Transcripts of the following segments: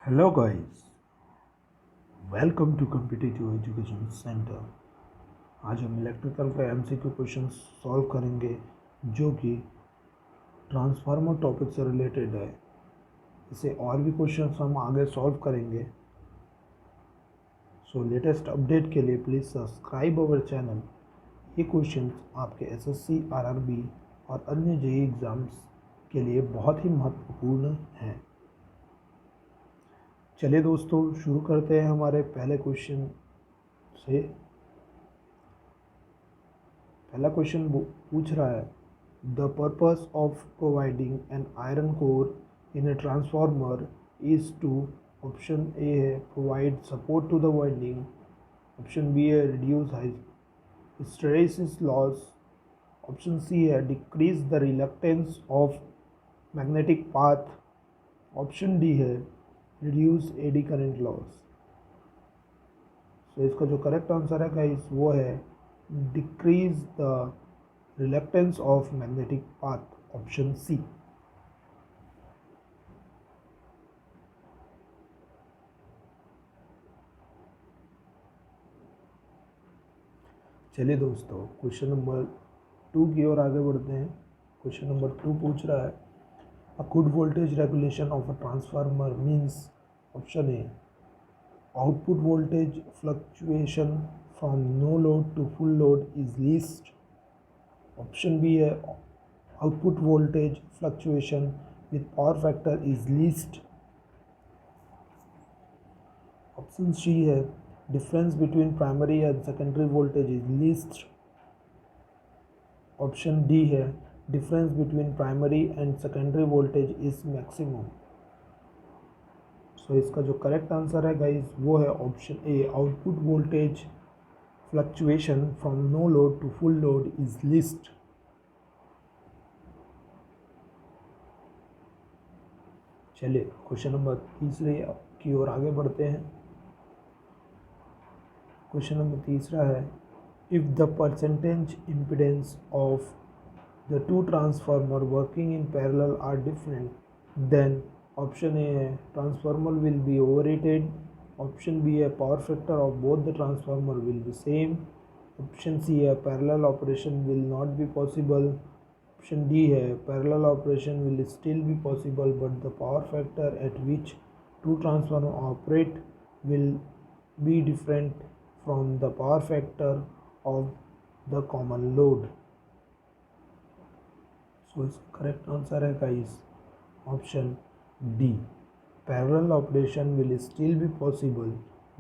Hello guys, welcome to competitive education centre. आज हम electrical का एमसीक्यू क्वेश्चन सॉल्व करेंगे जो कि ट्रांसफार्मर टॉपिक से रिलेटेड है। इसे और भी क्वेश्चंस हम आगे सॉल्व करेंगे। सो लेटेस्ट अपडेट के लिए प्लीज़ सब्सक्राइब अवर चैनल। ये क्वेश्चंस आपके एसएससी, आरआरबी और अन्य जेईई एग्ज़ाम्स के लिए बहुत ही महत्वपूर्ण हैं। चलिए दोस्तों, शुरू करते हैं हमारे पहले क्वेश्चन से। पहला क्वेश्चन पूछ रहा है, the purpose of providing an iron core in a transformer is to, option A है provide support to the winding, option B है reduce hysteresis loss, option C है decrease the reluctance of magnetic path, option D है reduce eddy current loss. So इसका जो correct answer है guys वो है decrease the reluctance of magnetic path, option C. चलिए दोस्तों, क्वेश्चन नंबर 2 की ओर आगे बढ़ते हैं। क्वेश्चन नंबर 2 पूछ रहा है, a good voltage regulation of a transformer means, option A output voltage fluctuation from no load to full load is least, option B है output voltage fluctuation with power factor is least, option C है difference between primary and secondary voltage is least, option D है difference between primary and secondary voltage is maximum. So इसका जो correct answer है guys वो है option A output voltage fluctuation from no load to full load is least. चलिए question number 3 की ओर आगे बढ़ते हैं। क्वेश्चन नंबर 3 है, if the percentage impedance of the two transformer working in parallel are different, then, option A है transformer will be overrated, option B है power factor of both the transformer will be same, option C है parallel operation will not be possible, option D है parallel operation will still be possible but the power factor at which two transformer operate will be different from the power factor of the common load. So इसका correct answer है guys option D. Parallel operation will still be possible,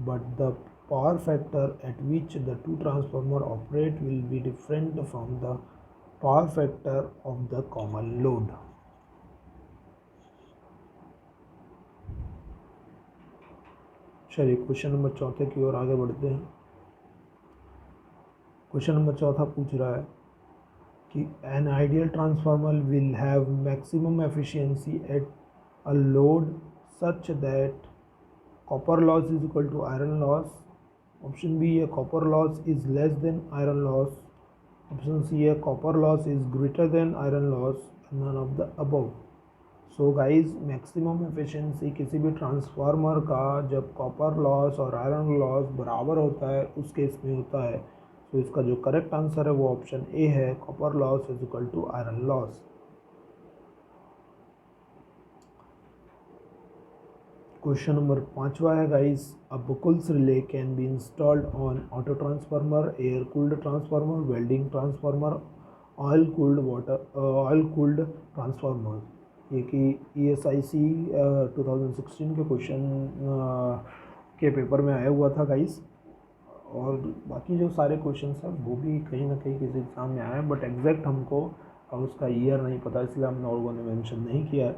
but the power factor at which the two transformer operate will be different from the power factor of the common load. चलिए question number 4 की ओर आगे बढ़ते हैं। Question number 4 पूछ रहा है कि an ideal transformer will have maximum efficiency at a load such that copper loss is equal to iron loss, option B है copper loss is less than iron loss, option C है copper loss is greater than iron loss, none of the above. So guys maximum efficiency किसी भी transformer का जब copper loss और iron loss बराबर होता है उस केस में होता है। तो इसका जो करेक्ट आंसर है वो ऑप्शन ए है copper loss is equal to iron loss. Question number 5 है guys, a Buchholz relay can be installed on auto transformer, air cooled transformer, welding transformer, oil cooled transformer. ये कि ESIC 2016 के question के paper में आया हुआ था गाइस। और बाकी जो सारे क्वेश्चंस हैं वो भी कहीं ना कहीं किसी एग्ज़ाम में आए हैं, बट एग्जैक्ट हमको उसका ईयर नहीं पता, इसलिए हमने लोगों ने मेंशन नहीं किया है।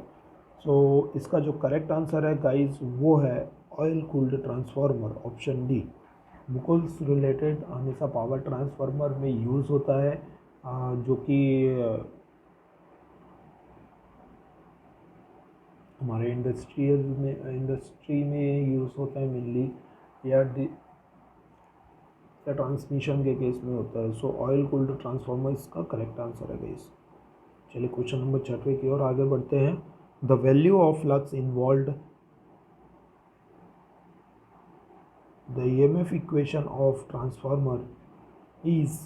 सो इसका जो करेक्ट आंसर है गाइस वो है oil cooled transformer, option D. Buchholz related हमेशा पावर ट्रांसफार्मर में यूज़ होता है, जो कि हमारे इंडस्ट्री में यूज़ होता है मेनली, या ट्रांसमिशन के केस में होता है। सो ऑयल कूल्ड ट्रांसफार्मर इसका करेक्ट आंसर है गाइस। चलिए क्वेश्चन नंबर 6 की ओर आगे बढ़ते हैं। The value of flux involve The EMF equation of transformer is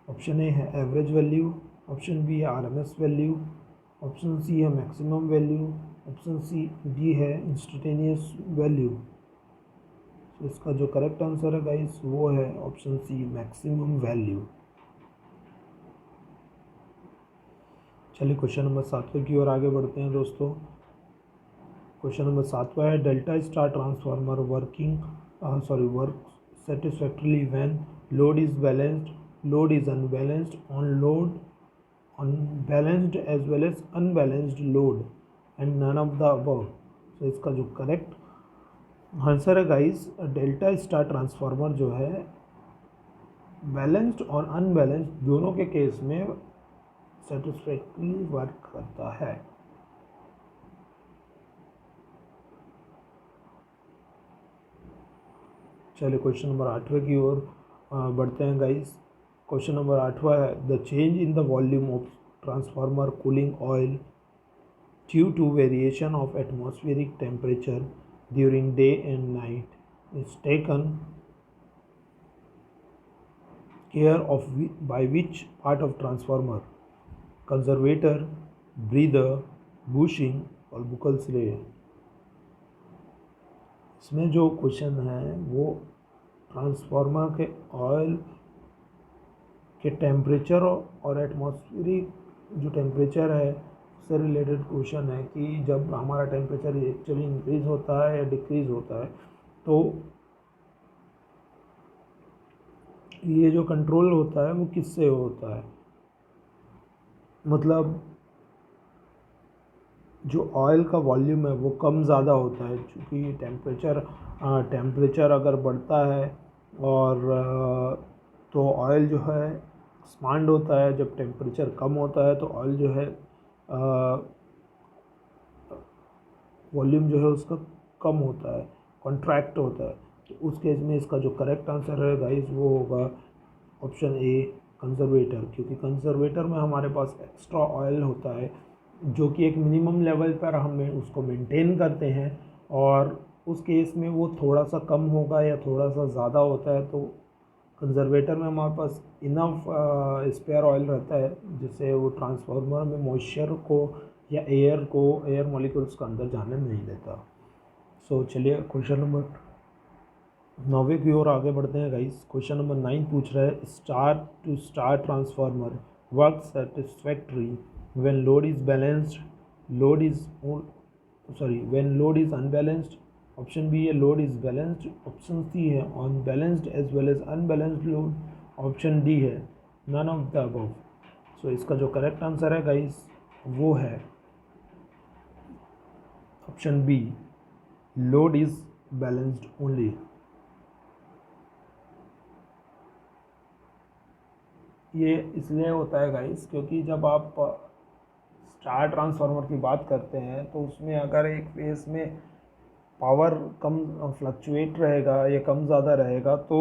option A है एवरेज वैल्यू, ऑप्शन बी है आरएमएस वैल्यू, ऑप्शन सी है maximum value, option C D है इंस्टेंटेनियस वैल्यू। तो इसका जो करेक्ट आंसर है गाइस वो है ऑप्शन सी मैक्सिमम वैल्यू। चलिए क्वेश्चन नंबर 7 की ओर आगे बढ़ते हैं दोस्तों। क्वेश्चन नंबर 7 है delta star transformer work satisfactorily when load is balanced, load is unbalanced, unbalanced as well as unbalanced load and none of the above। तो इसका जो करेक्ट आंसर है गाइस डेल्टा स्टार ट्रांसफार्मर जो है balanced और unbalanced दोनों के case में सेटिस्फैक्टरी वर्क करता है। चलिए क्वेश्चन नंबर 8 की ओर बढ़ते हैं गाइस। क्वेश्चन नंबर 8 है the change in the volume of transformer cooling oil due to variation of atmospheric temperature during day and night is taken care of by which part of transformer, conservator, breather, bushing और Buchholz रे। इसमें जो question है वो transformer के oil के temperature और atmospheric जो टेम्परेचर है उससे रिलेटेड क्वेश्चन है कि जब हमारा टेम्परेचर एक्चुअली इंक्रीज़ होता है या डिक्रीज़ होता है तो ये जो कंट्रोल होता है वो किससे होता है। मतलब जो ऑयल का वॉल्यूम है वो कम ज़्यादा होता है क्योंकि टेम्परेचर अगर बढ़ता है और तो ऑयल जो है एक्सपांड होता है, जब टेम्परेचर कम होता है तो ऑयल जो है वॉल्यूम जो है उसका कम होता है, कॉन्ट्रैक्ट होता है। तो उस केस में इसका जो करेक्ट आंसर है गाइस वो होगा ऑप्शन ए कंजर्वेटर, क्योंकि कंजर्वेटर में हमारे पास एक्स्ट्रा ऑयल होता है जो कि एक मिनिमम लेवल पर हमें उसको मेंटेन करते हैं और उस केस में वो थोड़ा सा कम होगा या थोड़ा सा ज़्यादा होता है। तो कंजर्वेटर में हमारे पास इनफ स्पेयर ऑयल रहता है जिससे वो ट्रांसफार्मर में मॉइस्चर को या एयर मॉलिक्यूल्स का अंदर जाने नहीं देता। सो चलिए क्वेश्चन नंबर 9 की ओर आगे बढ़ते हैं गाइस। क्वेश्चन नंबर 9 पूछ रहा है star to star transformer work satisfactory when load is balanced, when load is unbalanced, option B है load is balanced, option C है unbalanced as well as unbalanced load, option D है none of the above। So इसका जो correct answer है guys वो है option B load is balanced only. ये इसलिए होता है गाइस क्योंकि जब आप स्टार ट्रांसफार्मर की बात करते हैं तो उसमें अगर एक फेस में पावर कम फ्लक्चुएट रहेगा या कम ज़्यादा रहेगा तो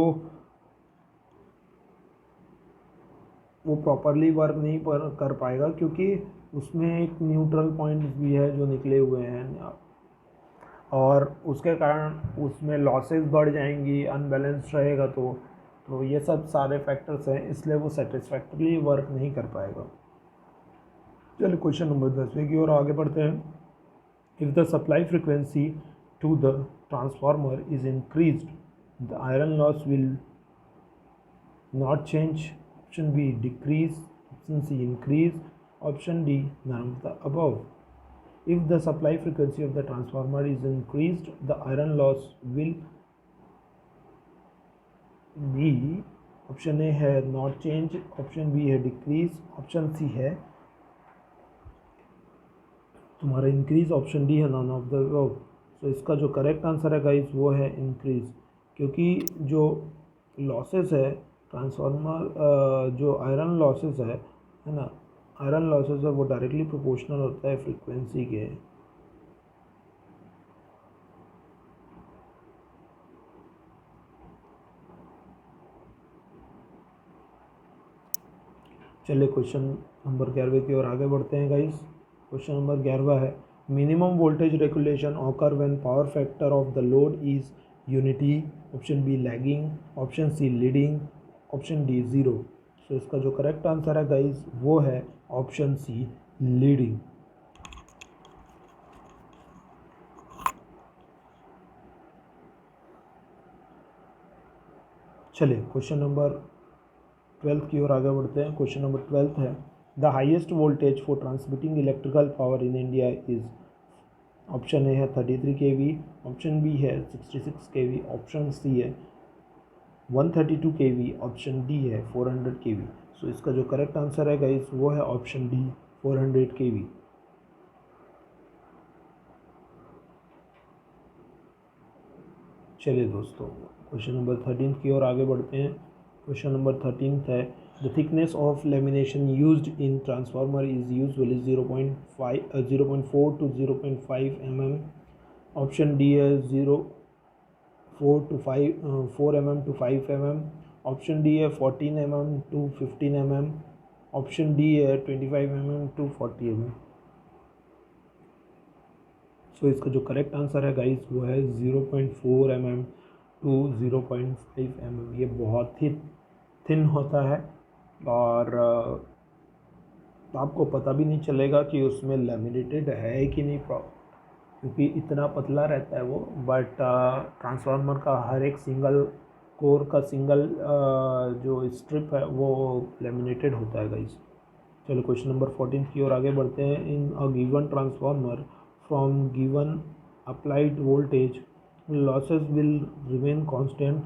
वो प्रॉपरली वर्क नहीं कर पाएगा, क्योंकि उसमें एक न्यूट्रल पॉइंट्स भी है जो निकले हुए हैं और उसके कारण उसमें लॉसेस बढ़ जाएंगी, अनबैलेंस रहेगा। तो ये सब सारे फैक्टर्स हैं, इसलिए वो सेटिस्फैक्टरली वर्क नहीं कर पाएगा। चलिए क्वेश्चन नंबर 10 की ओर आगे बढ़ते हैं। If the supply frequency to the transformer is increased the iron loss will not change, option B decrease, option C increase, option D none of the above. If the supply frequency of the transformer is increased the iron loss will be, option A है not change, option B है decrease, option C है तुम्हारा increase, option D है none of the above. तो इसका जो correct answer है guys वो है इंक्रीज, क्योंकि जो लॉसेस है ट्रांसफार्मर जो आयरन लॉसेस है ना, आयरन लॉसेस है वो डायरेक्टली प्रोपोर्शनल होता है फ्रीक्वेंसी के। चलिए क्वेश्चन नंबर 11 की ओर आगे बढ़ते हैं गाइस। क्वेश्चन नंबर 11 है minimum voltage regulation occur when power factor of the load is unity, option B lagging, option C leading, option D zero. So इसका जो करेक्ट आंसर है गाइज वो है ऑप्शन सी लीडिंग। चलिए question number 12 की ओर आगे बढ़ते हैं। क्वेश्चन नंबर 12 है the highest voltage for transmitting electrical power in India is. Option A है 33 kV, ऑप्शन बी है 66 kV, ऑप्शन सी है 132 kV, ऑप्शन डी है 400 kV। सो इसका जो करेक्ट आंसर है गाइस वो है ऑप्शन डी 400 kV। चलिए दोस्तों क्वेश्चन नंबर 13 की ओर आगे बढ़ते हैं। क्वेश्चन नंबर 13 है the thickness of lamination used in transformer is usually 0.4 to 0.5 mm। Option D है 4 mm to 5 mm, option D है 14 mm to 15 mm, option D है 25 mm to 40 mm। सो इसका जो करेक्ट आंसर है गाइस वो है 0.4 mm to 0.5 mm। ये बहुत ही थिन होता है और आपको पता भी नहीं चलेगा कि उसमें लेमिनेटेड है कि नहीं, क्योंकि इतना पतला रहता है वो। बट ट्रांसफार्मर का हर एक सिंगल कोर का सिंगल जो स्ट्रिप है वो लेमिनेटेड होता है गाइस। चलो क्वेश्चन नंबर 14 की ओर आगे बढ़ते हैं। In a given transformer from given applied voltage losses will remain constant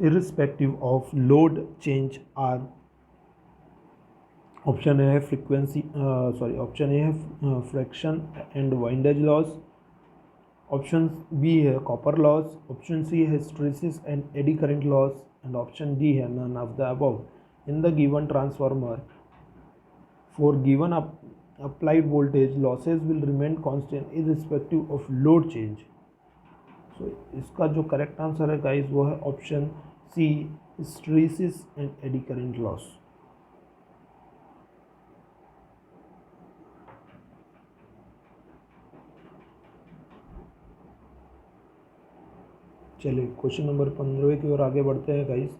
irrespective of load change are। Option A है ऑप्शन ए है friction and windage loss, option B है कॉपर लॉस, ऑप्शन सी है hysteresis and eddy current loss, and option D है none of the above. In the given transformer for given applied voltage losses will remain constant irrespective of load change। So इसका जो correct answer है guys वो है option C hysteresis and eddy current loss. चलिए question number 15 की ओर आगे बढ़ते हैं गाइस।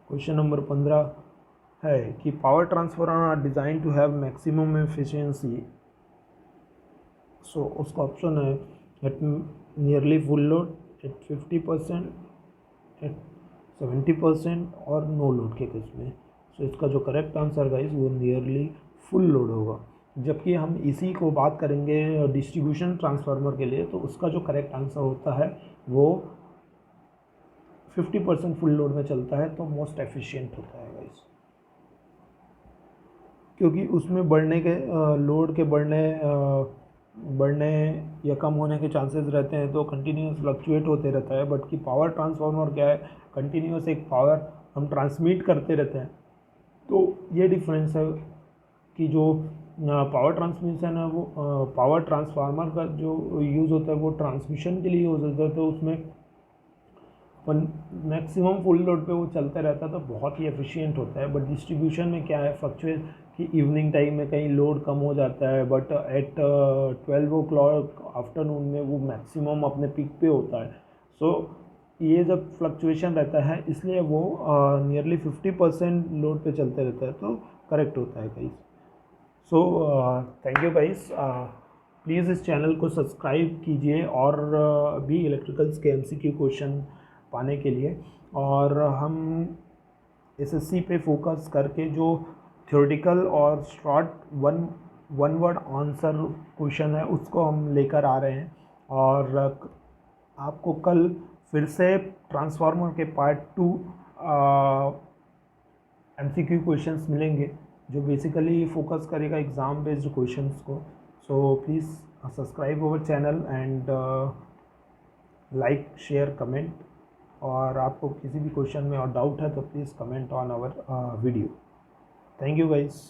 क्वेश्चन नंबर 15 है कि power transformer are design to have maximum efficiency. So उसका ऑप्शन है at nearly full load, at 50%, at 70% और नो लोड के केस में। सो इसका जो करेक्ट आंसर गाइस वो नियरली फुल लोड होगा। जबकि हम इसी को बात करेंगे डिस्ट्रीब्यूशन ट्रांसफार्मर के लिए तो उसका जो करेक्ट आंसर होता है वो 50% फुल लोड में चलता है तो मोस्ट एफिशिएंट होता है गाइस, क्योंकि उसमें बढ़ने के लोड के बढ़ने या कम होने के चांसेस रहते हैं तो कंटिन्यूस फ्लक्चुएट होते रहता है। बट कि पावर ट्रांसफार्मर क्या है, कंटिन्यूस एक पावर हम ट्रांसमिट करते रहते हैं। तो ये डिफरेंस है कि जो पावर ट्रांसमिशन है वो पावर ट्रांसफार्मर का जो यूज़ होता है वो ट्रांसमिशन के लिए यूज़ होता है, तो उसमें मैक्सिमम फुल लोड पे वो चलता रहता है तो बहुत ही एफिशिएंट होता है। बट डिस्ट्रीब्यूशन में क्या है फ्लक्चुएट कि इवनिंग टाइम में कहीं लोड कम हो जाता है, बट एट 12 o'clock आफ्टरनून में वो मैक्सिमम अपने पीक पे होता है। सो ये जब फ्लक्चुएशन रहता है इसलिए वो नियरली 50% लोड पे चलते रहता है तो करेक्ट होता है guys. So thank you guys, please इस चैनल को सब्सक्राइब कीजिए और भी इलेक्ट्रिकल्स के MCQ क्वेश्चन पाने के लिए। और हम SSC पे फोकस करके जो थ्योरेटिकल और short one word answer question है उसको हम लेकर आ रहे हैं। और आपको कल फिर से ट्रांसफार्मर के पार्ट 2 MCQ क्वेश्चंस मिलेंगे जो बेसिकली फोकस करेगा एग्ज़ाम बेस्ड क्वेश्चंस को। So please subscribe our channel and like share comment. और आपको किसी भी क्वेश्चन में और डाउट है तो please comment on our video. Thank you guys.